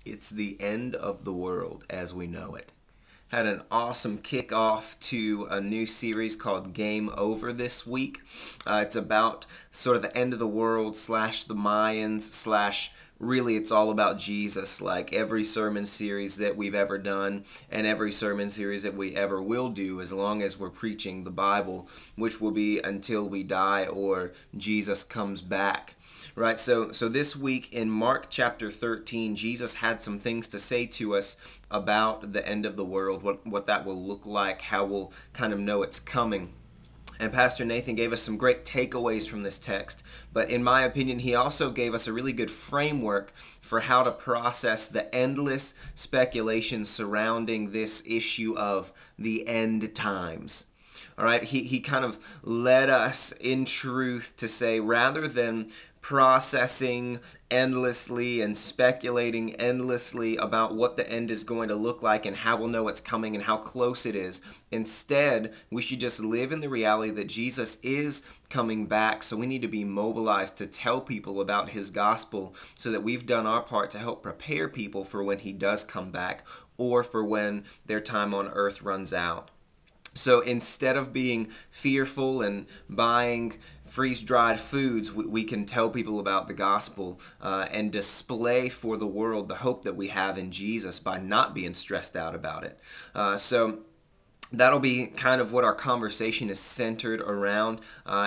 It's the end of the world as we know it. Had an awesome kickoff to a new series called Game Over this week. It's about sort of the end of the world slash the Mayans slash really it's all about Jesus, like every sermon series that we've ever done and every sermon series that we ever will do, as long as we're preaching the Bible, which will be until we die or Jesus comes back. Right, so this week in Mark chapter 13, Jesus had some things to say to us about the end of the world, what that will look like, how we'll kind of know it's coming. And Pastor Nathan gave us some great takeaways from this text, but in my opinion, he also gave us a really good framework for how to process the endless speculation surrounding this issue of the end times. All right, he kind of led us in truth to say, rather than processing endlessly and speculating endlessly about what the end is going to look like and how we'll know it's coming and how close it is, instead, we should just live in the reality that Jesus is coming back. So we need to be mobilized to tell people about his gospel so that we've done our part to help prepare people for when he does come back or for when their time on earth runs out. So instead of being fearful and buying freeze-dried foods, we can tell people about the gospel and display for the world the hope that we have in Jesus by not being stressed out about it. So that'll be kind of what our conversation is centered around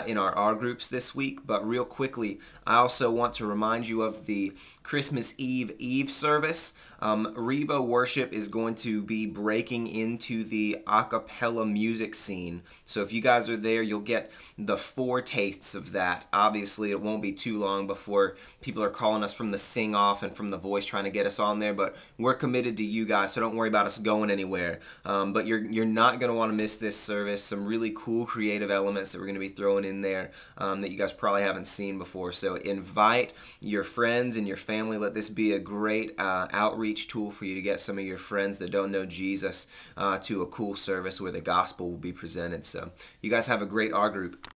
in our R groups this week. But real quickly, I also want to remind you of the Christmas Eve service. Revo Worship is going to be breaking into the a cappella music scene. So if you guys are there, you'll get the foretastes of that. Obviously, it won't be too long before people are calling us from the sing off and from the voice trying to get us on there. But we're committed to you guys, so don't worry about us going anywhere. But you're not going to want to miss this service. Some really cool creative elements that we're going to be throwing in there that you guys probably haven't seen before. So invite your friends and your family. Let this be a great outreach tool for you to get some of your friends that don't know Jesus to a cool service where the gospel will be presented. So you guys have a great R group.